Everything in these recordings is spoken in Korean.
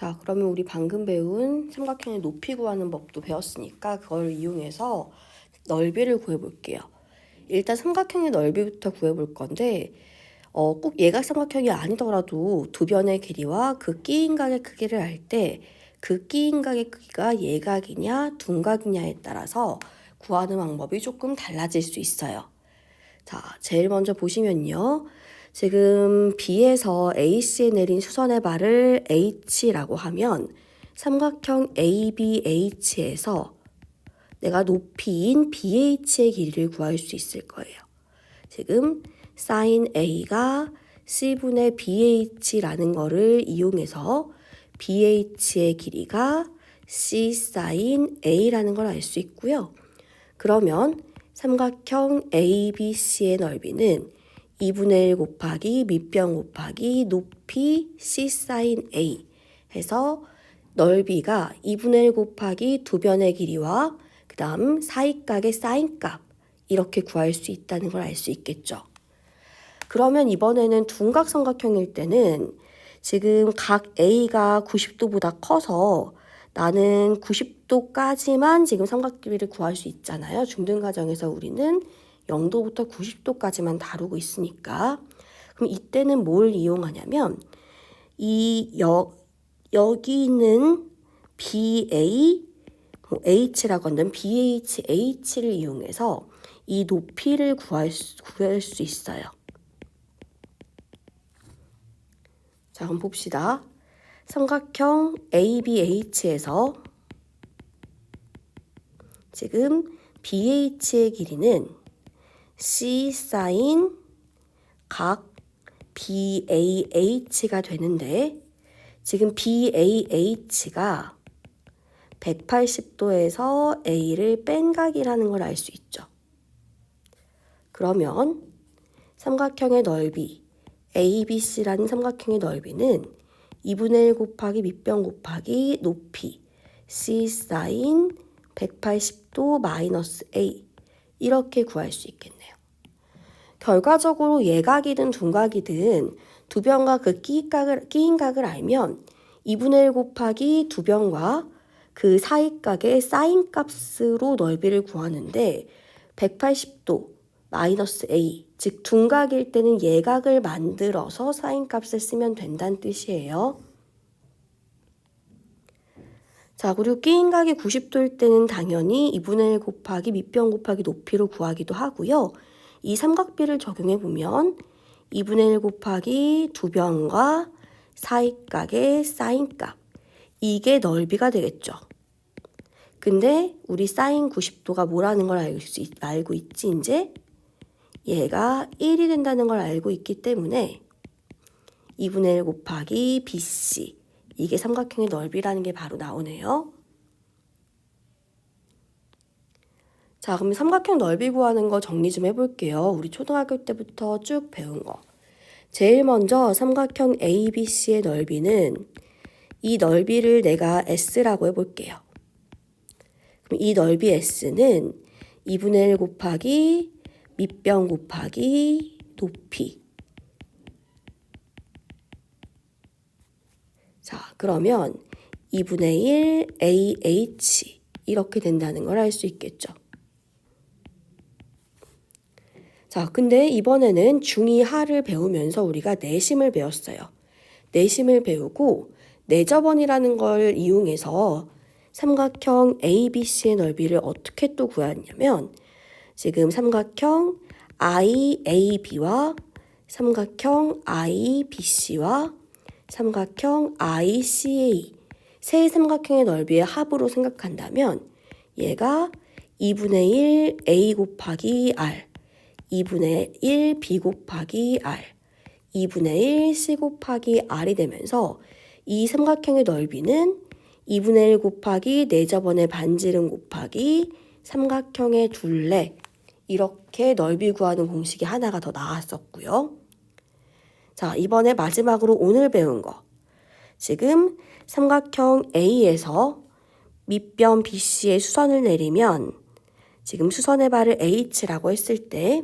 자, 그러면 우리 방금 배운 삼각형의 높이 구하는 법도 배웠으니까 그걸 이용해서 넓이를 구해볼게요. 일단 삼각형의 넓이부터 구해볼 건데 꼭 예각삼각형이 아니더라도 두 변의 길이와 그 끼인 각의 크기를 알 때 그 끼인 각의 크기가 예각이냐 둔각이냐에 따라서 구하는 방법이 조금 달라질 수 있어요. 자, 제일 먼저 보시면요. 지금 B에서 AC에 내린 수선의 발을 H라고 하면 삼각형 ABH에서 내가 높이인 BH의 길이를 구할 수 있을 거예요. 지금 sin A가 C분의 BH라는 거를 이용해서 BH의 길이가 C sin A라는 걸 알 수 있고요. 그러면 삼각형 ABC의 넓이는 2분의 1 곱하기 밑변 곱하기 높이 C sin A 해서 넓이가 2분의 1 곱하기 두 변의 길이와 그 다음 사이각의 사인값 이렇게 구할 수 있다는 걸 알 수 있겠죠. 그러면 이번에는 둔각삼각형일 때는 지금 각 A가 90도보다 커서 나는 90도까지만 지금 삼각비를 구할 수 있잖아요. 중등 가정에서 우리는 0도부터 90도까지만 다루고 있으니까. 그럼 이때는 뭘 이용하냐면 여기 있는 BA, H라고 한다면 BH를 이용해서 이 높이를 구할 수 있어요. 자, 그럼 봅시다. 삼각형 ABH에서 지금 BH의 길이는 C sin 각 BAH가 되는데 지금 BAH가 180도에서 A를 뺀 각이라는 걸 알 수 있죠. 그러면 삼각형의 넓이 ABC라는 삼각형의 넓이는 2분의 1 곱하기 밑변 곱하기 높이 C sin 180도 마이너스 A 이렇게 구할 수 있겠네요. 결과적으로 예각이든 둔각이든 두 변과 그 끼인 각을 알면 2분의 1 곱하기 두 변과 그 사이각의 사인 값으로 넓이를 구하는데 180도 마이너스 A, 즉 둔각일 때는 예각을 만들어서 사인 값을 쓰면 된다는 뜻이에요. 자, 그리고 끼인 각이 90도일 때는 당연히 2분의 1 곱하기 밑변 곱하기 높이로 구하기도 하고요. 이 삼각비를 적용해 보면 2분의 1 곱하기 두 변과 사이각의 사인 값, 이게 넓이가 되겠죠. 근데 우리 사인 90도가 뭐라는 걸 알고 있지 이제? 얘가 1이 된다는 걸 알고 있기 때문에 2분의 1 곱하기 BC 이게 삼각형의 넓이라는 게 바로 나오네요. 자, 그럼 삼각형 넓이 구하는 거 정리 좀 해볼게요. 우리 초등학교 때부터 쭉 배운 거. 제일 먼저 삼각형 ABC의 넓이는 이 넓이를 내가 S라고 해볼게요. 그럼 이 넓이 S는 2분의 1 곱하기 밑변 곱하기 높이. 자, 그러면 2분의 1 AH 이렇게 된다는 걸 알 수 있겠죠. 자, 근데 이번에는 중2 하를 배우면서 우리가 내심을 배웠어요. 내심을 배우고 내저번이라는 걸 이용해서 삼각형 ABC의 넓이를 어떻게 또 구하냐면 지금 삼각형 IAB와 삼각형 IBC와 삼각형 ICA 세 삼각형의 넓이의 합으로 생각한다면 얘가 2분의 1 A 곱하기 R 2분의 1 B 곱하기 R 2분의 1 C 곱하기 R이 되면서 이 삼각형의 넓이는 2분의 1 곱하기 내저번의 반지름 곱하기 삼각형의 둘레 이렇게 넓이 구하는 공식이 하나가 더 나왔었고요. 자, 이번에 마지막으로 오늘 배운 거. 지금 삼각형 A에서 밑변 BC의 수선을 내리면 지금 수선의 발을 H라고 했을 때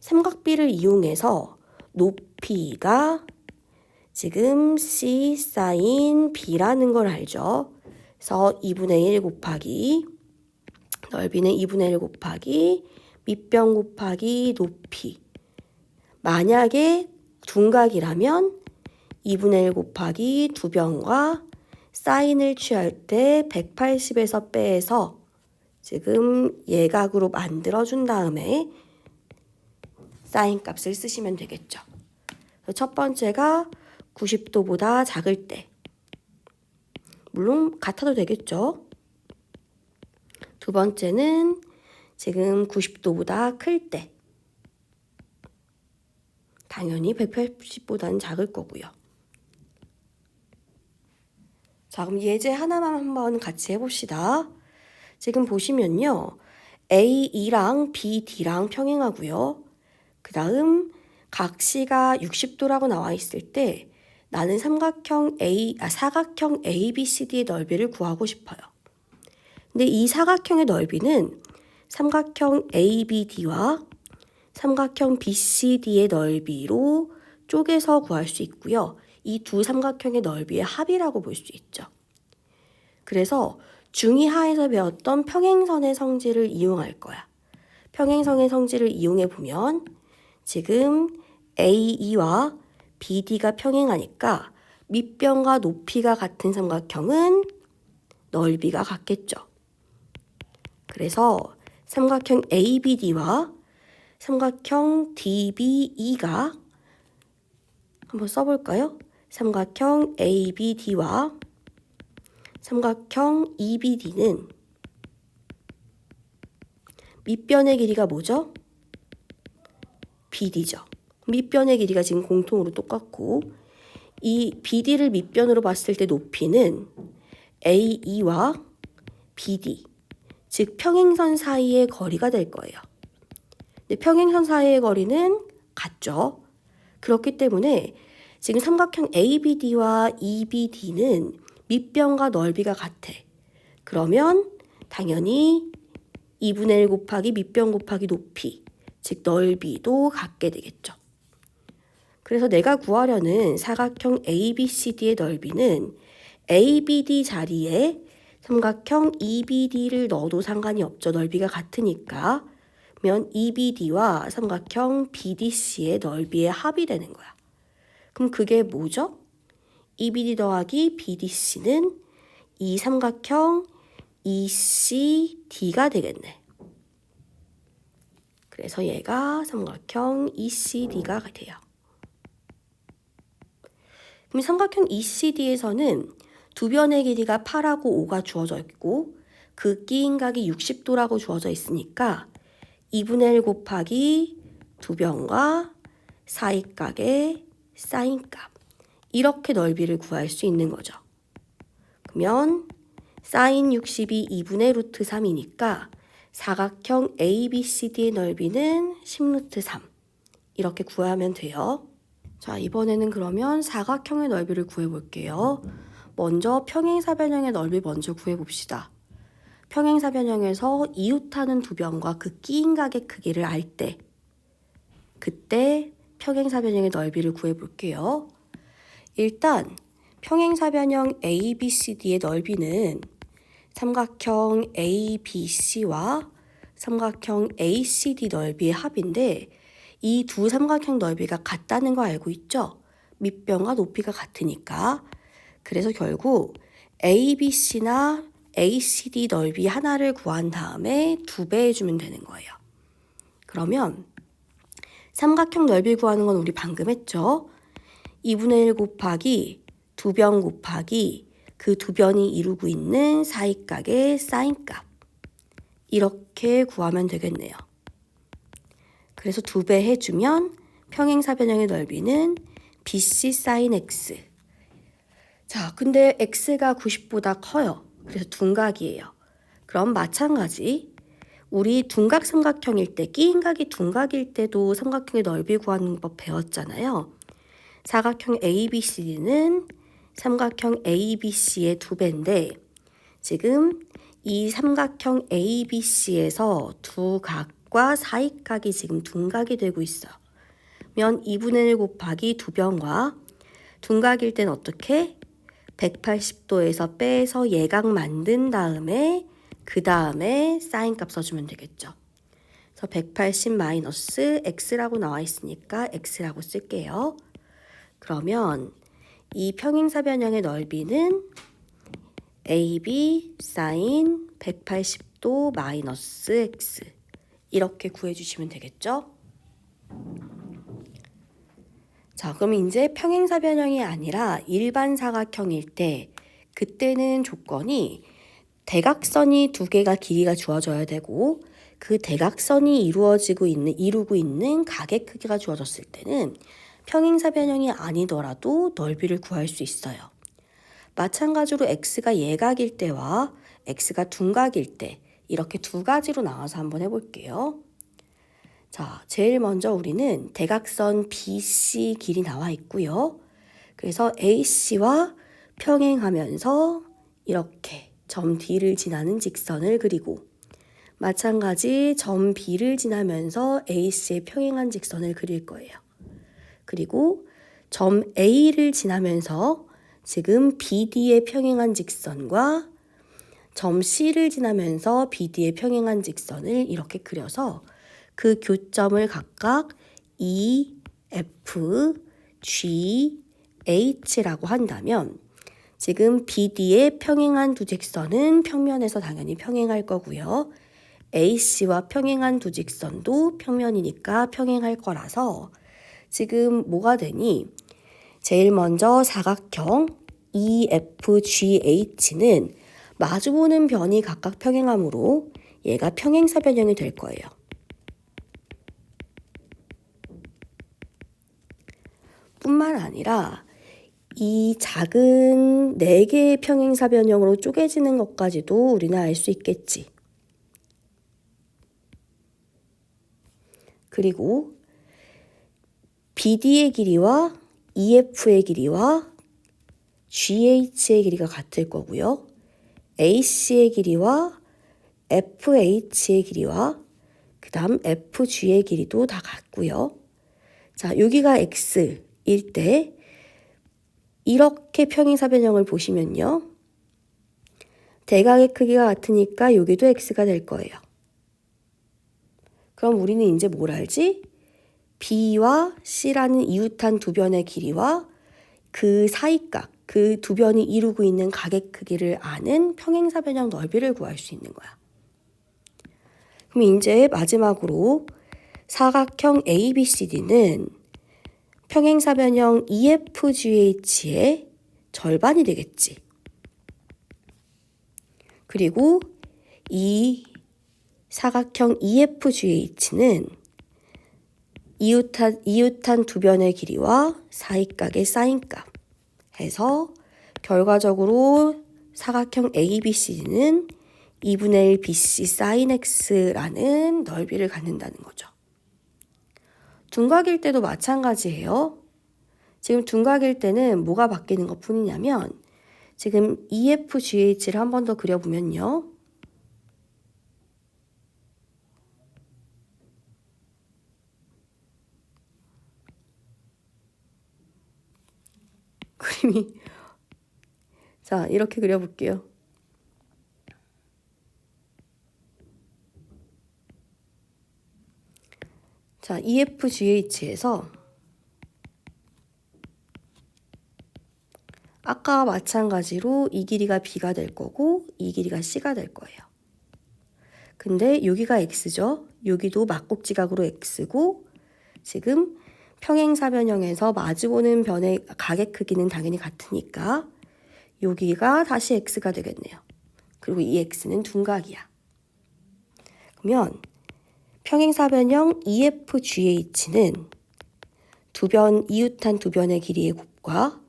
삼각비를 이용해서 높이가 지금 C 사인 B라는 걸 알죠? 그래서 2분의 1 곱하기 넓이는 2분의 1 곱하기 밑변 곱하기 높이. 만약에 둔각이라면 2분의 1 곱하기 두변과 사인을 취할 때 180에서 빼서 지금 예각으로 만들어준 다음에 사인 값을 쓰시면 되겠죠. 첫 번째가 90도보다 작을 때, 물론 같아도 되겠죠. 두 번째는 지금 90도보다 클 때, 당연히 180보다는 작을 거고요. 자, 그럼 예제 하나만 한번 같이 해봅시다. 지금 보시면요, A2랑 BD랑 평행하고요. 그 다음 각시가 60도라고 나와 있을 때 나는 사각형 ABCD의 넓이를 구하고 싶어요. 근데 이 사각형의 넓이는 삼각형 ABD와 삼각형 BCD의 넓이로 쪼개서 구할 수 있고요. 이 두 삼각형의 넓이의 합이라고 볼 수 있죠. 그래서 중2하에서 배웠던 평행선의 성질을 이용할 거야. 평행선의 성질을 이용해 보면 지금 AE와 BD가 평행하니까 밑변과 높이가 같은 삼각형은 넓이가 같겠죠. 그래서 삼각형 ABD와 삼각형 DBE가 한번 써볼까요? 삼각형 ABD와 삼각형 EBD는 밑변의 길이가 뭐죠? BD죠. 밑변의 길이가 지금 공통으로 똑같고 이 BD를 밑변으로 봤을 때 높이는 AE와 BD, 즉 평행선 사이의 거리가 될 거예요. 근데 평행선 사이의 거리는 같죠. 그렇기 때문에 지금 삼각형 ABD와 EBD는 밑변과 넓이가 같아. 그러면 당연히 2분의 1 곱하기 밑변 곱하기 높이, 즉 넓이도 같게 되겠죠. 그래서 내가 구하려는 사각형 ABCD의 넓이는 ABD 자리에 삼각형 EBD를 넣어도 상관이 없죠. 넓이가 같으니까. 면 EBD와 삼각형 BDC의 넓이의 합이 되는 거야. 그럼 그게 뭐죠? EBD 더하기 BDC는 이 삼각형 ECD가 되겠네. 그래서 얘가 삼각형 ECD가 돼요. 그럼 삼각형 ECD에서는 두 변의 길이가 8하고 5가 주어져 있고 그 끼인 각이 60도라고 주어져 있으니까 2분의 1 곱하기 두 변과 사이각의 사인값, 이렇게 넓이를 구할 수 있는 거죠. 그러면 사인 60이 2분의 루트 3이니까 사각형 ABCD의 넓이는 10루트 3, 이렇게 구하면 돼요. 자, 이번에는 그러면 사각형의 넓이를 구해볼게요. 먼저 평행사변형의 넓이 먼저 구해봅시다. 평행사변형에서 이웃하는 두 변과 그 끼인 각의 크기를 알 때, 그때 평행사변형의 넓이를 구해볼게요. 일단 평행사변형 ABCD의 넓이는 삼각형 ABC와 삼각형 ACD 넓이의 합인데 이 두 삼각형 넓이가 같다는 거 알고 있죠? 밑변과 높이가 같으니까. 그래서 결국 ABC나 ACD 넓이 하나를 구한 다음에 2배 해주면 되는 거예요. 그러면 삼각형 넓이 구하는 건 우리 방금 했죠? 2분의 1 곱하기 두 변 곱하기 그 두 변이 이루고 있는 사이각의 사인값, 이렇게 구하면 되겠네요. 그래서 2배 해주면 평행사변형의 넓이는 BC 사인 X. 자, 근데 X가 90보다 커요. 그래서 둔각이에요. 그럼 마찬가지 우리 둔각 삼각형일 때, 끼인 각이 둔각일 때도 삼각형의 넓이 구하는 법 배웠잖아요. 사각형 ABCD는 삼각형 ABC의 2배인데 지금 이 삼각형 ABC에서 두 각과 사이각이 지금 둔각이 되고 있어요. 면 2분의 1 곱하기 두 변과 둔각일 땐 어떻게? 180도에서 빼서 예각 만든 다음에 그 다음에 사인 값 써주면 되겠죠. 그래서 180 마이너스 x라고 나와 있으니까 x라고 쓸게요. 그러면 이 평행사변형의 넓이는 AB 사인 180도 마이너스 x 이렇게 구해주시면 되겠죠? 자, 그럼 이제 평행사변형이 아니라 일반 사각형일 때 그때는 조건이 대각선이 두 개가 길이가 주어져야 되고 그 대각선이 이루고 있는 각의 크기가 주어졌을 때는 평행사변형이 아니더라도 넓이를 구할 수 있어요. 마찬가지로 x가 예각일 때와 x가 둔각일 때 이렇게 두 가지로 나와서 한번 해볼게요. 자, 제일 먼저 우리는 대각선 BC 길이 나와 있고요. 그래서 AC와 평행하면서 이렇게 점 D를 지나는 직선을 그리고 마찬가지 점 B를 지나면서 AC에 평행한 직선을 그릴 거예요. 그리고 점 A를 지나면서 지금 BD에 평행한 직선과 점 C를 지나면서 BD에 평행한 직선을 이렇게 그려서 그 교점을 각각 E, F, G, H라고 한다면 지금 BD에 평행한 두 직선은 평면에서 당연히 평행할 거고요. AC와 평행한 두 직선도 평면이니까 평행할 거라서 지금 뭐가 되니? 제일 먼저 사각형 EFGH는 마주보는 변이 각각 평행하므로 얘가 평행사변형이 될 거예요. 뿐만 아니라 이 작은 4개의 평행사변형으로 쪼개지는 것까지도 우리는 알 수 있겠지. 그리고 BD의 길이와 EF의 길이와 GH의 길이가 같을 거고요. AC의 길이와 FH의 길이와 그 다음 FG의 길이도 다 같고요. 자, 여기가 X일 때 이렇게 평행사변형을 보시면요. 대각의 크기가 같으니까 여기도 X가 될 거예요. 그럼 우리는 이제 뭘 알지? B와 C라는 이웃한 두 변의 길이와 그 사이각, 그 두 변이 이루고 있는 각의 크기를 아는 평행사변형 넓이를 구할 수 있는 거야. 그럼 이제 마지막으로 사각형 ABCD는 평행사변형 EFGH의 절반이 되겠지. 그리고 이 사각형 EFGH는 이웃한 두 변의 길이와 사이각의 사인값 해서 결과적으로 사각형 ABCD는 2분의 1 BC sin X라는 넓이를 갖는다는 거죠. 둔각일 때도 마찬가지예요. 지금 둔각일 때는 뭐가 바뀌는 것 뿐이냐면 지금 EFGH를 한 번 더 그려보면요. 그림이 자, 이렇게 그려볼게요. 자, EFGH에서 아까와 마찬가지로 이 길이가 B가 될 거고 이 길이가 C가 될 거예요. 근데 여기가 X죠. 여기도 막곡지각으로 X고 지금 평행사변형에서 마주보는 변의 각의 크기는 당연히 같으니까 여기가 다시 X가 되겠네요. 그리고 이 X는 둔각이야. 그러면 평행사변형 EFGH는 이웃한 두 변의 길이의 곱과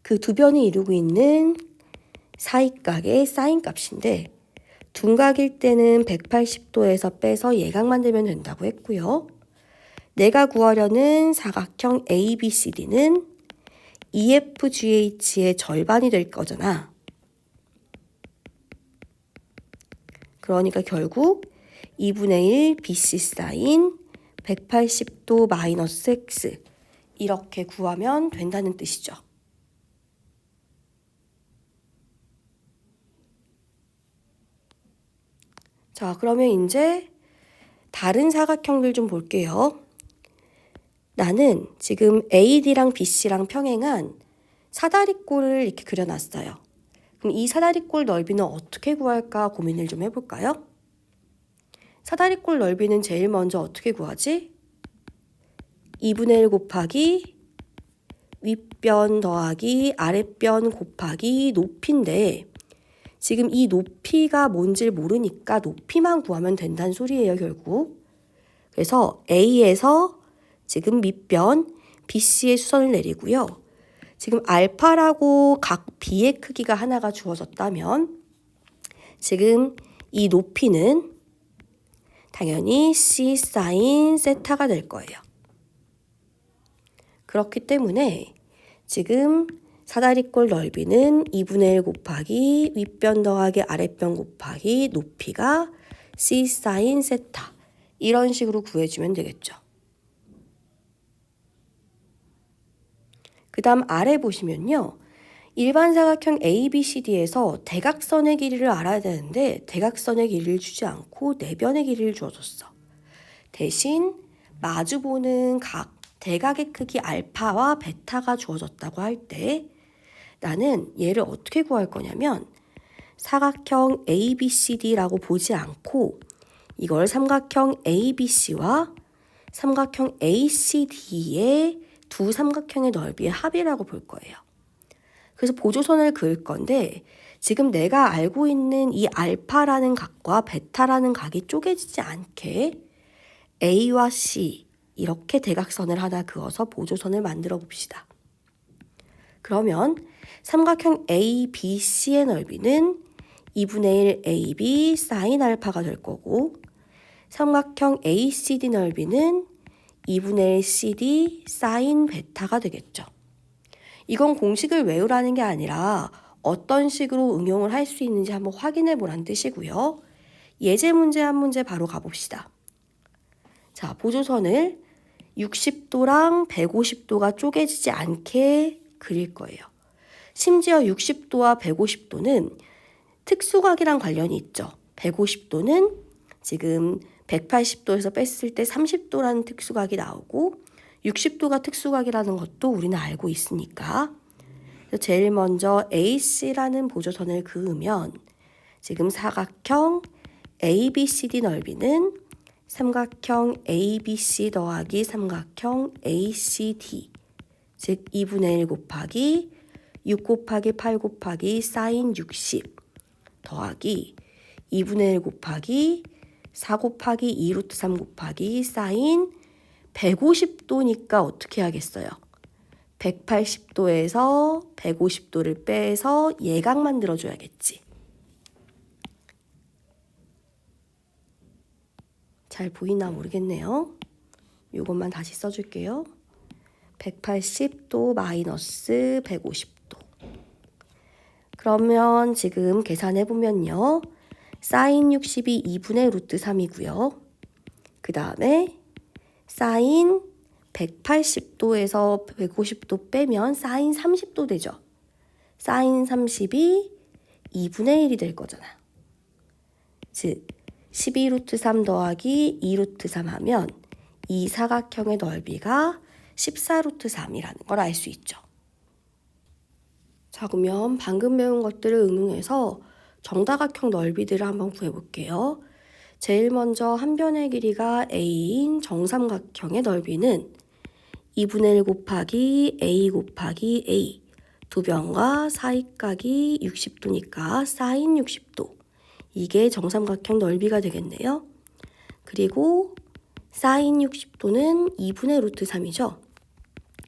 그 두 변이 이루고 있는 사이각의 사인 값인데 둔각일 때는 180도에서 빼서 예각 만들면 된다고 했고요. 내가 구하려는 사각형 ABCD는 EFGH의 절반이 될 거잖아. 그러니까 결국 2분의 1 BC 사인 180도 마이너스 X 이렇게 구하면 된다는 뜻이죠. 자, 그러면 이제 다른 사각형들 좀 볼게요. 나는 지금 AD랑 BC랑 평행한 사다리꼴을 이렇게 그려놨어요. 그럼 이 사다리꼴 넓이는 어떻게 구할까 고민을 좀 해볼까요? 사다리꼴 넓이는 제일 먼저 어떻게 구하지? 2분의 1 곱하기 윗변 더하기 아랫변 곱하기 높이인데 지금 이 높이가 뭔지 모르니까 높이만 구하면 된다는 소리예요, 결국. 그래서 A에서 지금 밑변 BC의 수선을 내리고요. 지금 알파라고 각 B의 크기가 하나가 주어졌다면 지금 이 높이는 당연히 C 사인 세타가 될 거예요. 그렇기 때문에 지금 사다리꼴 넓이는 2분의 1 곱하기 윗변 더하기 아랫변 곱하기 높이가 C 사인 세타 이런 식으로 구해주면 되겠죠. 그 다음 아래 보시면요. 일반 사각형 ABCD에서 대각선의 길이를 알아야 되는데 대각선의 길이를 주지 않고 내변의 길이를 주어줬어. 대신 마주보는 각 대각의 크기 알파와 베타가 주어졌다고 할 때 나는 얘를 어떻게 구할 거냐면 사각형 ABCD라고 보지 않고 이걸 삼각형 ABC와 삼각형 ACD의 두 삼각형의 넓이의 합이라고 볼 거예요. 그래서 보조선을 그을 건데 지금 내가 알고 있는 이 알파라는 각과 베타라는 각이 쪼개지지 않게 A와 C 이렇게 대각선을 하나 그어서 보조선을 만들어 봅시다. 그러면 삼각형 ABC의 넓이는 2분의 1 AB 사인 알파가 될 거고 삼각형 ACD 넓이는 2분의 1 CD 사인 베타가 되겠죠. 이건 공식을 외우라는 게 아니라 어떤 식으로 응용을 할 수 있는지 한번 확인해 보라는 뜻이고요. 예제 문제 한 문제 바로 가봅시다. 자, 보조선을 60도랑 150도가 쪼개지지 않게 그릴 거예요. 심지어 60도와 150도는 특수각이랑 관련이 있죠. 150도는 지금 180도에서 뺐을 때 30도라는 특수각이 나오고 60도가 특수각이라는 것도 우리는 알고 있으니까 제일 먼저 AC라는 보조선을 그으면 지금 사각형 ABCD 넓이는 삼각형 ABC 더하기 삼각형 ACD 즉 2분의 1 곱하기 6 곱하기 8 곱하기 사인 60 더하기 2분의 1 곱하기 4 곱하기 2 루트 3 곱하기 사인 150도니까 어떻게 하겠어요? 180도에서 150도를 빼서 예각 만들어줘야겠지. 잘 보이나 모르겠네요. 이것만 다시 써줄게요. 180도 마이너스 150도. 그러면 지금 계산해보면요. 사인 60이 2분의 루트 3이고요. 그 다음에 사인 180도에서 150도 빼면 사인 30도 되죠. 사인 30이 2분의 1이 될 거잖아요. 즉 12루트 3 더하기 2루트 3 하면 이 사각형의 넓이가 14루트 3이라는 걸 알 수 있죠. 자, 그러면 방금 배운 것들을 응용해서 정다각형 넓이들을 한번 구해볼게요. 제일 먼저 한 변의 길이가 A인 정삼각형의 넓이는 2분의 1 곱하기 A 곱하기 A 두 변과 사이각이 60도니까 사인 60도 이게 정삼각형 넓이가 되겠네요. 그리고 사인 60도는 2분의 루트 3이죠.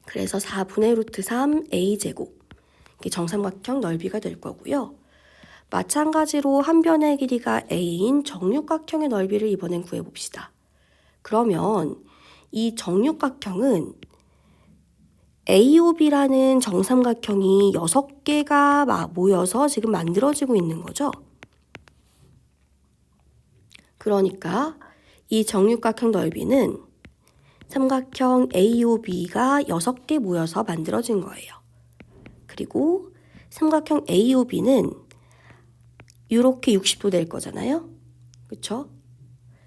그래서 4분의 루트 3 A제곱 이게 정삼각형 넓이가 될 거고요. 마찬가지로 한 변의 길이가 A인 정육각형의 넓이를 이번엔 구해봅시다. 그러면 이 정육각형은 AOB라는 정삼각형이 6개가 모여서 지금 만들어지고 있는 거죠. 그러니까 이 정육각형 넓이는 삼각형 AOB가 6개 모여서 만들어진 거예요. 그리고 삼각형 AOB는 이렇게 60도 될 거잖아요. 그쵸?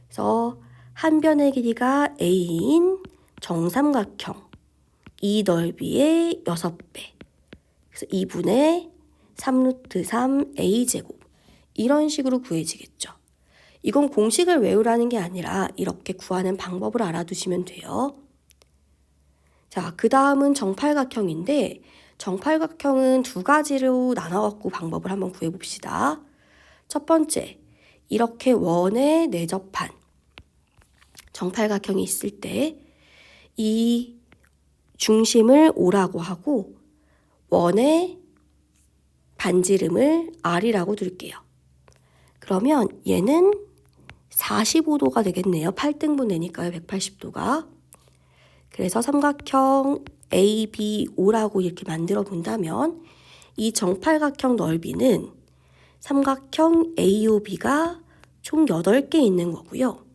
그래서 한 변의 길이가 a인 정삼각형 이 넓이의 6배. 그래서 2분의 3루트 3 a제곱. 이런 식으로 구해지겠죠. 이건 공식을 외우라는 게 아니라 이렇게 구하는 방법을 알아두시면 돼요. 자, 그 다음은 정팔각형인데 정팔각형은 두 가지로 나눠갖고 방법을 한번 구해봅시다. 첫 번째, 이렇게 원에 내접한 정팔각형이 있을 때 이 중심을 O라고 하고 원의 반지름을 R이라고 둘게요. 그러면 얘는 45도가 되겠네요. 8등분 되니까요. 180도가. 그래서 삼각형 ABO라고 이렇게 만들어 본다면 이 정팔각형 넓이는 삼각형 AOB가 총 8개 있는 거고요.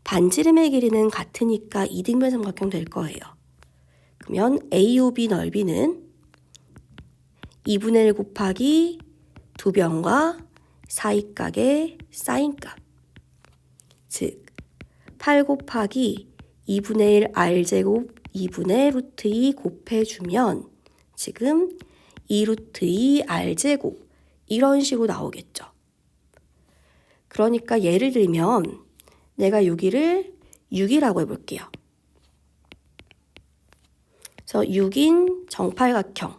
반지름의 길이는 같으니까 이등변 삼각형 될 거예요. 그러면 AOB 넓이는 2분의 1 곱하기 두 변과 사이각의 사인값, 즉 8 곱하기 2분의 1 R제곱 2분의 루트 2 곱해주면 지금 2 루트 2 R제곱 이런 식으로 나오겠죠. 그러니까 예를 들면 내가 여기를 6이라고 해볼게요. 그래서 6인 정팔각형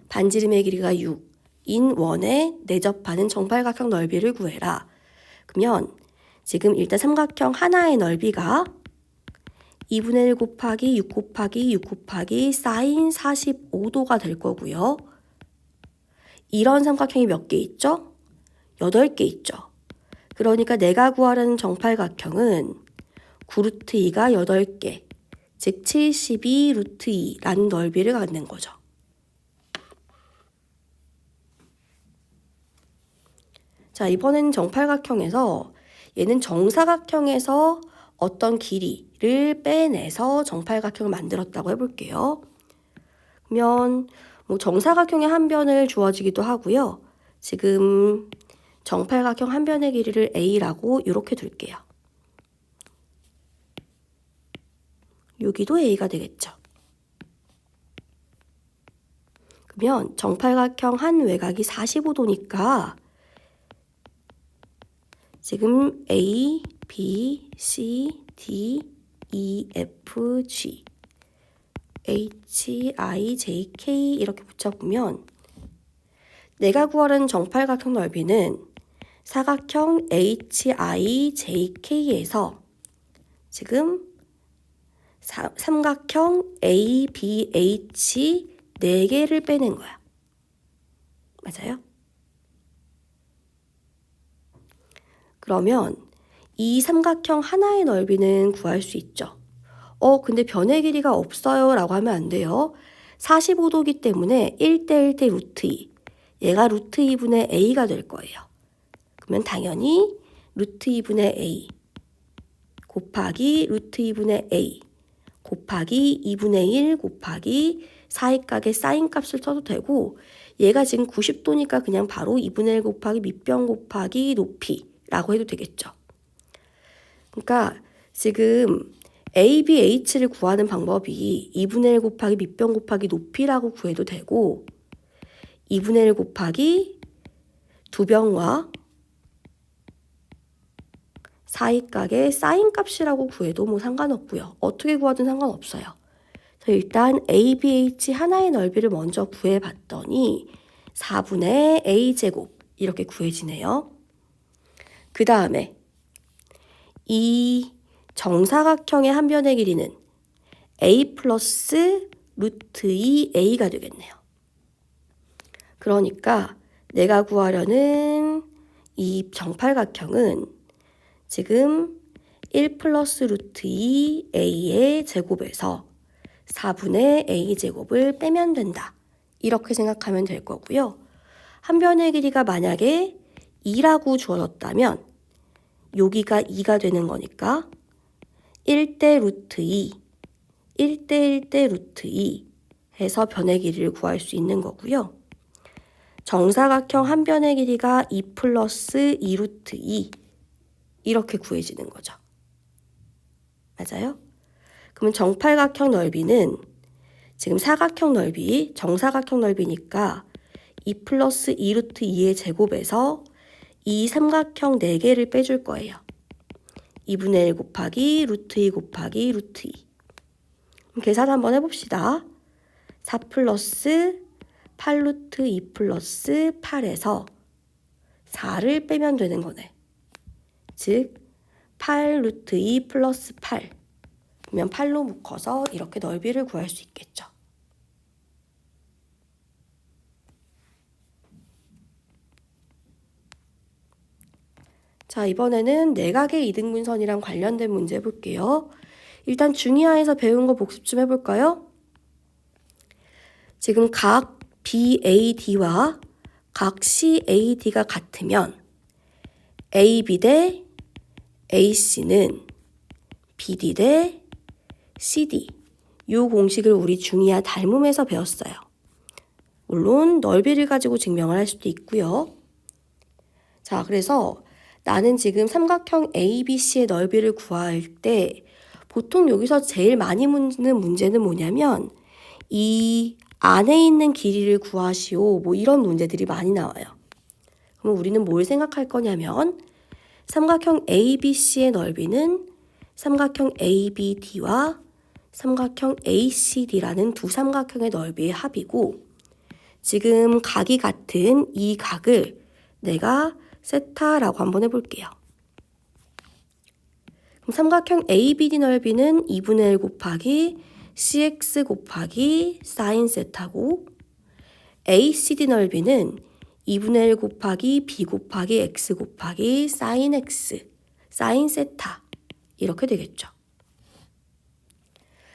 반지름의 길이가 6인 원에 내접하는 정팔각형 넓이를 구해라. 그러면 지금 일단 삼각형 하나의 넓이가 2분의 1 곱하기 6 곱하기 6 곱하기 사인 45도가 될 거고요. 이런 삼각형이 몇 개 있죠? 8개 있죠. 그러니까 내가 구하라는 정팔각형은 9루트 2가 8개, 즉 72 루트 2라는 넓이를 갖는 거죠. 자, 이번에는 정팔각형에서 얘는 정사각형에서 어떤 길이를 빼내서 정팔각형을 만들었다고 해볼게요. 그러면 뭐 정사각형의 한 변을 주어지기도 하고요. 지금 정팔각형 한 변의 길이를 A라고 이렇게 둘게요. 여기도 A가 되겠죠. 그러면 정팔각형 한 외곽이 45도니까 지금 A, B, C, D, E, F, G, H, I, J, K 이렇게 붙여보면 내가 구하라는 정팔각형 넓이는 사각형 HIJK에서 지금 삼각형 ABH 4개를 빼낸 거야. 맞아요? 그러면 이 삼각형 하나의 넓이는 구할 수 있죠. 근데 변의 길이가 없어요 라고 하면 안 돼요. 45도기 때문에 1대 1대 루트 2. 얘가 루트 2분의 A가 될 거예요. 그러면 당연히 루트 2분의 A 곱하기 루트 2분의 A 곱하기 2분의 1 곱하기 사이각의 사인 값을 써도 되고 얘가 지금 90도니까 그냥 바로 2분의 1 곱하기 밑변 곱하기 높이라고 해도 되겠죠. 그러니까 지금 ABH를 구하는 방법이 2분의 1 곱하기 밑변 곱하기 높이라고 구해도 되고 2분의 1 곱하기 두 변과 사이각의 사인 값이라고 구해도 뭐 상관없고요. 어떻게 구하든 상관없어요. 그래서 일단 ABH 하나의 넓이를 먼저 구해봤더니 4분의 A제곱 이렇게 구해지네요. 그 다음에 이 정사각형의 한 변의 길이는 A 플러스 루트 2A가 되겠네요. 그러니까 내가 구하려는 이 정팔각형은 지금 1 플러스 루트 2A의 제곱에서 4분의 A제곱을 빼면 된다. 이렇게 생각하면 될 거고요. 한 변의 길이가 만약에 2라고 주어졌다면 여기가 2가 되는 거니까 1대 루트 2, 1대 1대 루트 2 해서 변의 길이를 구할 수 있는 거고요. 정사각형 한 변의 길이가 2 플러스 2 루트 2 이렇게 구해지는 거죠. 맞아요? 그러면 정팔각형 넓이는 지금 사각형 넓이, 정사각형 넓이니까 2 플러스 2 루트 2의 제곱에서 이 삼각형 4개를 빼줄 거예요. 2분의 1 곱하기 루트 2 곱하기 루트 2. 그럼 계산 한번 해봅시다. 4 플러스 8 루트 2 플러스 8에서 4를 빼면 되는 거네. 즉 8 루트 2 플러스 8. 그러면 8로 묶어서 이렇게 넓이를 구할 수 있겠죠. 자, 이번에는 내각의 이등분선이랑 관련된 문제 볼게요. 일단 중이하에서 배운 거 복습 좀 해볼까요? 지금 각 BAD와 각 CAD가 같으면 AB 대 AC는 BD 대 CD. 이 공식을 우리 중이하 닮음에서 배웠어요. 물론 넓이를 가지고 증명을 할 수도 있고요. 자, 그래서 나는 지금 삼각형 ABC의 넓이를 구할 때 보통 여기서 제일 많이 묻는 문제는 뭐냐면 이 안에 있는 길이를 구하시오. 뭐 이런 문제들이 많이 나와요. 그럼 우리는 뭘 생각할 거냐면 삼각형 ABC의 넓이는 삼각형 ABD와 삼각형 ACD라는 두 삼각형의 넓이의 합이고 지금 각이 같은 이 각을 내가 세타라고 한번 해볼게요. 그럼 삼각형 ABD 넓이는 2분의 1 곱하기 CX 곱하기 사인 세타고 ACD 넓이는 2분의 1 곱하기 B 곱하기 X 곱하기 사인 X, 사인 세타 이렇게 되겠죠.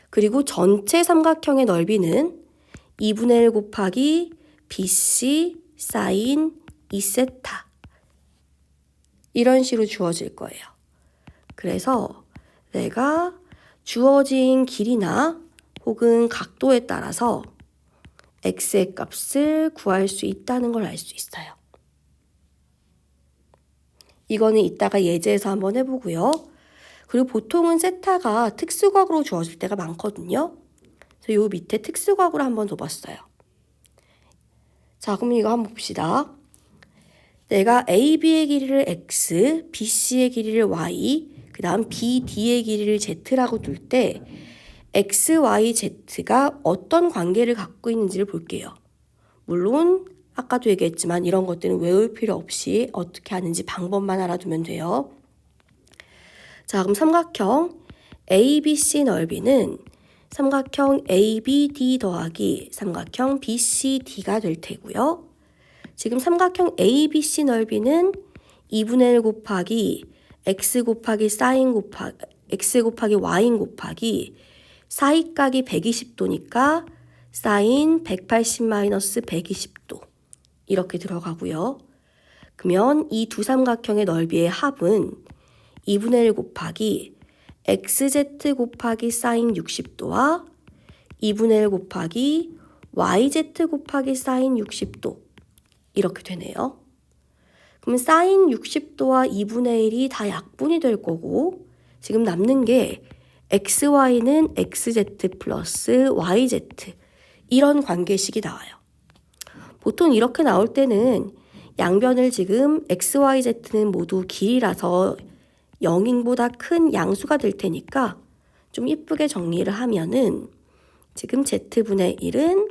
그리고 전체 삼각형의 넓이는 2분의 1 곱하기 BC 사인 2세타 이런 식으로 주어질 거예요. 그래서 내가 주어진 길이나 혹은 각도에 따라서 x의 값을 구할 수 있다는 걸 알 수 있어요. 이거는 이따가 예제에서 한번 해보고요. 그리고 보통은 세타가 특수각으로 주어질 때가 많거든요. 그래서 요 밑에 특수각으로 한번 둬봤어요. 자, 그럼 이거 한번 봅시다. 내가 AB의 길이를 x, BC의 길이를 y, 그 다음 BD의 길이를 z라고 둘 때 x, y, z가 어떤 관계를 갖고 있는지를 볼게요. 물론 아까도 얘기했지만 이런 것들은 외울 필요 없이 어떻게 하는지 방법만 알아두면 돼요. 자, 그럼 삼각형 ABC 넓이는 삼각형 ABD 더하기 삼각형 BCD가 될 테고요. 지금 삼각형 ABC 넓이는 2분의 1 곱하기 x 곱하기 사인 곱하기 x 곱하기 y인 곱하기 사이각이 120도니까 사인 180 마이너스 120도 이렇게 들어가고요. 그러면 이 두 삼각형의 넓이의 합은 2분의 1 곱하기 xz 곱하기 사인 60도와 2분의 1 곱하기 yz 곱하기 사인 60도 이렇게 되네요. 그럼 사인 60도와 2분의 1이 다 약분이 될 거고 지금 남는 게 xy는 xz 플러스 yz 이런 관계식이 나와요. 보통 이렇게 나올 때는 양변을 지금 xyz는 모두 길이라서 0인보다 큰 양수가 될 테니까 좀 예쁘게 정리를 하면은 지금 z분의 1은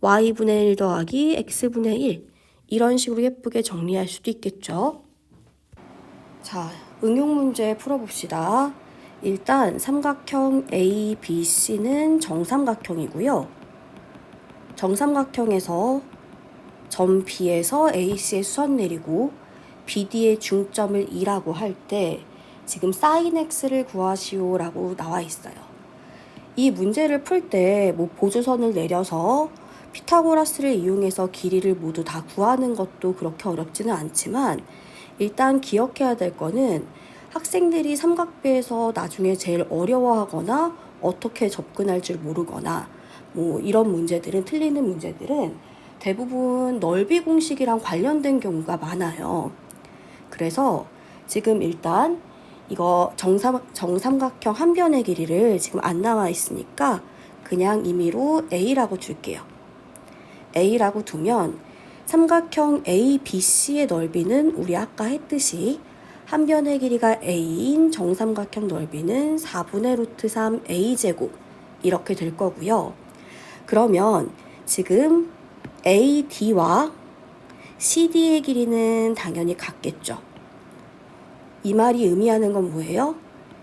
y분의 1 더하기 x분의 1 이런 식으로 예쁘게 정리할 수도 있겠죠. 자, 응용 문제 풀어봅시다. 일단 삼각형 ABC는 정삼각형이고요. 정삼각형에서 점 B에서 AC의 수선 내리고 BD의 중점을 2라고 할 때 지금 사인 X를 구하시오 라고 나와 있어요. 이 문제를 풀 때 뭐 보조선을 내려서 피타고라스를 이용해서 길이를 모두 다 구하는 것도 그렇게 어렵지는 않지만 일단 기억해야 될 거는 학생들이 삼각배에서 나중에 제일 어려워하거나 어떻게 접근할 줄 모르거나 뭐 이런 문제들은 틀리는 문제들은 대부분 넓이 공식이랑 관련된 경우가 많아요. 그래서 지금 일단 이거 정삼각형 한 변의 길이를 지금 안 나와 있으니까 그냥 임의로 A라고 둘게요. A라고 두면 삼각형 ABC의 넓이는 우리 아까 했듯이 한 변의 길이가 A인 정삼각형 넓이는 4분의 루트 3 A제곱 이렇게 될 거고요. 그러면 지금 AD와 CD의 길이는 당연히 같겠죠. 이 말이 의미하는 건 뭐예요?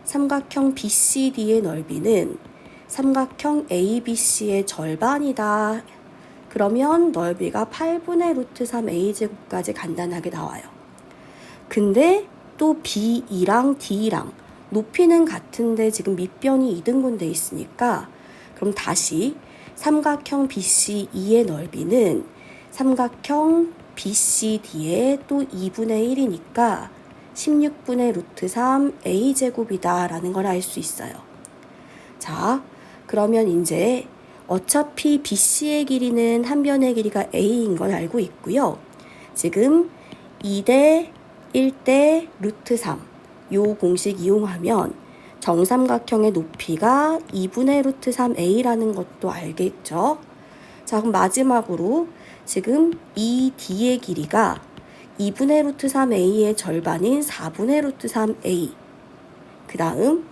삼각형 BCD의 넓이는 삼각형 ABC의 절반이다. 그러면 넓이가 8분의 루트 3 A제곱까지 간단하게 나와요. 근데 또 B랑 D랑 높이는 같은데 지금 밑변이 2등분 돼 있으니까 그럼 다시 삼각형 BCE의 넓이는 삼각형 BCD의 또 2분의 1이니까 16분의 루트 3 A제곱이다 라는 걸 알 수 있어요. 자, 그러면 이제 어차피 BC의 길이는 한 변의 길이가 A인 건 알고 있고요. 지금 2대 1대 루트 3 요 공식 이용하면 정삼각형의 높이가 2분의 루트 3A라는 것도 알겠죠? 자, 그럼 마지막으로 지금 이 D의 길이가 2분의 루트 3A의 절반인 4분의 루트 3A. 그 다음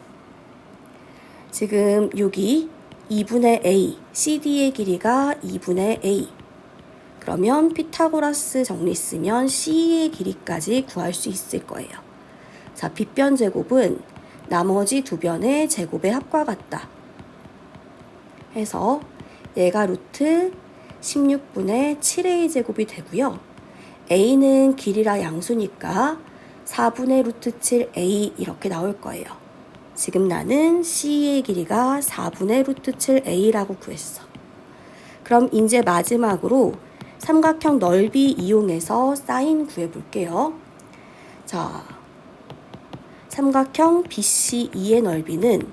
지금 여기 2분의 A, CD의 길이가 2분의 A. 그러면 피타고라스 정리 쓰면 C의 길이까지 구할 수 있을 거예요. 자, 빗변 제곱은 나머지 두 변의 제곱의 합과 같다. 해서 얘가 루트 16분의 7A 제곱이 되고요. A는 길이라 양수니까 4분의 루트 7A 이렇게 나올 거예요. 지금 나는 C의 길이가 4분의 루트 7A라고 구했어. 그럼 이제 마지막으로 삼각형 넓이 이용해서 사인 구해볼게요. 자, 삼각형 BCE의 넓이는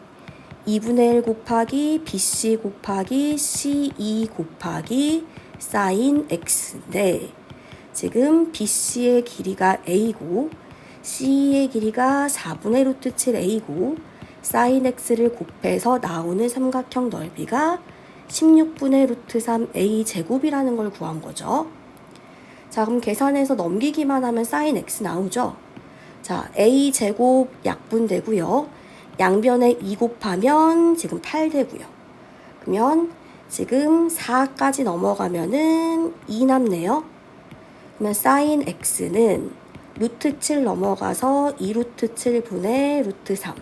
2분의 1 곱하기 BC 곱하기 CE 곱하기 사인 X인데 지금 BC의 길이가 A고 CE의 길이가 4분의 루트 7A고 사인 X를 곱해서 나오는 삼각형 넓이가 16분의 루트 3A 제곱이라는 걸 구한 거죠. 자, 그럼 계산해서 넘기기만 하면 사인 X 나오죠. 자, A 제곱 약분되고요. 양변에 2 곱하면 지금 8 되고요. 그러면 지금 4까지 넘어가면은 2 남네요. 그러면 사인 X는 루트 7 넘어가서 2 루트 7분의 루트 3,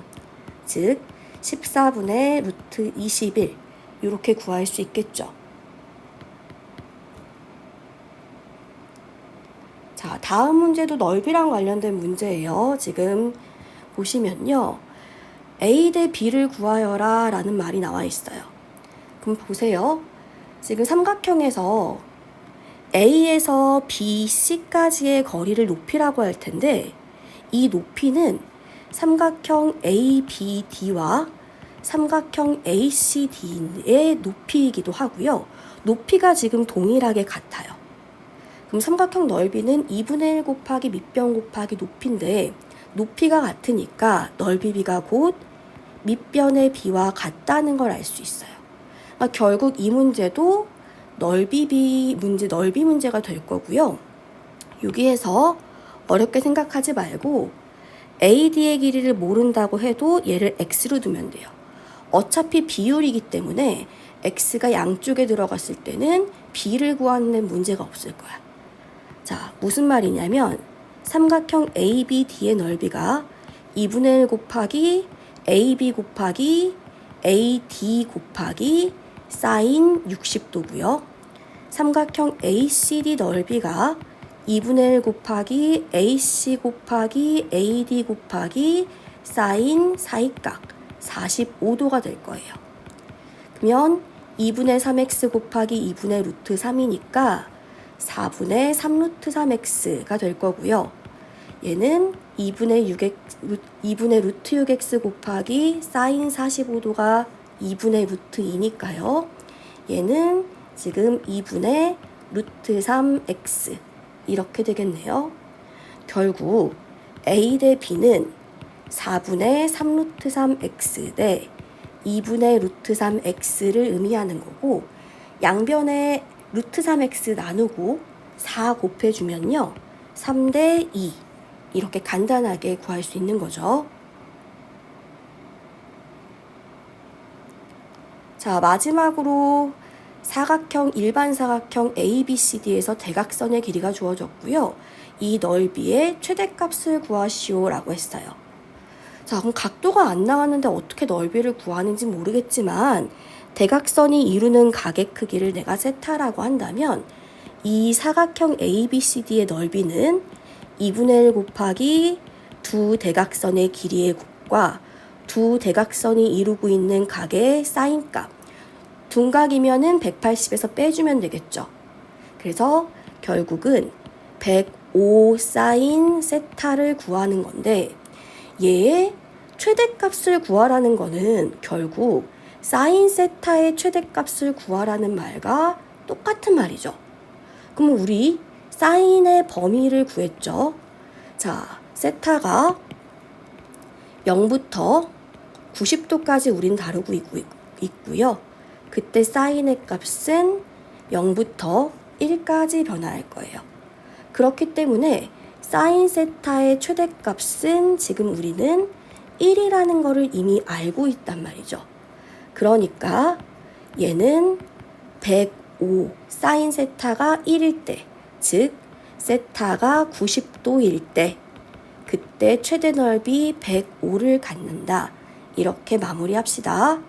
즉 14분의 루트 21 이렇게 구할 수 있겠죠. 자, 다음 문제도 넓이랑 관련된 문제예요. 지금 보시면요. A 대 B를 구하여라 라는 말이 나와 있어요. 그럼 보세요. 지금 삼각형에서 A에서 B, C까지의 거리를 높이라고 할 텐데 이 높이는 삼각형 ABD와 삼각형 ACD의 높이이기도 하고요. 높이가 지금 동일하게 같아요. 그럼 삼각형 넓이는 2분의 1 곱하기 밑변 곱하기 높이인데 높이가 같으니까 넓이 B가 곧 밑변의 B와 같다는 걸 알 수 있어요. 그러니까 결국 이 문제도 넓이 B 문제, 넓이 문제가 될 거고요. 여기에서 어렵게 생각하지 말고 AD의 길이를 모른다고 해도 얘를 X로 두면 돼요. 어차피 비율이기 때문에 X가 양쪽에 들어갔을 때는 B를 구하는 문제가 없을 거야. 자, 무슨 말이냐면 삼각형 ABD의 넓이가 2분의 1 곱하기 AB 곱하기 AD 곱하기 사인 60도고요. 삼각형 ACD 넓이가 2분의 1 곱하기 AC 곱하기 AD 곱하기 사인 사이각 45도가 될 거예요. 그러면 2분의 3x 곱하기 2분의 루트 3이니까 4분의 3 루트 3x가 될 거고요. 얘는 2분의 루트 6x 곱하기 사인 45도가 2분의 루트 2니까요. 얘는 지금 2분의 루트 3x 이렇게 되겠네요. 결국 a 대 b는 4분의 3 루트 3x 대 2분의 루트 3x를 의미하는 거고, 양변에 루트 3x 나누고 4 곱해주면요 3 대 2 이렇게 간단하게 구할 수 있는 거죠. 자, 마지막으로 일반 사각형 ABCD에서 대각선의 길이가 주어졌고요. 이 넓이의 최대값을 구하시오 라고 했어요. 자, 그럼 각도가 안 나왔는데 어떻게 넓이를 구하는지 모르겠지만 대각선이 이루는 각의 크기를 내가 세타라고 한다면 이 사각형 ABCD의 넓이는 2분의 1 곱하기 두 대각선의 길이의 곱과 두 대각선이 이루고 있는 각의 사인값, 둔각이면은 180에서 빼주면 되겠죠. 그래서 결국은 105 사인 세타를 구하는 건데, 얘의 최대값을 구하라는 거는 결국 사인 세타의 최대값을 구하라는 말과 똑같은 말이죠. 그럼 우리 사인의 범위를 구했죠. 자, 세타가 0부터 90도까지 우린 다루고 있고요. 그때 사인의 값은 0부터 1까지 변화할 거예요. 그렇기 때문에 사인 세타의 최대값은 지금 우리는 1이라는 거를 이미 알고 있단 말이죠. 그러니까 얘는 105 사인 세타가 1일 때, 즉 세타가 90도일 때 그때 최대 넓이 105를 갖는다. 이렇게 마무리합시다.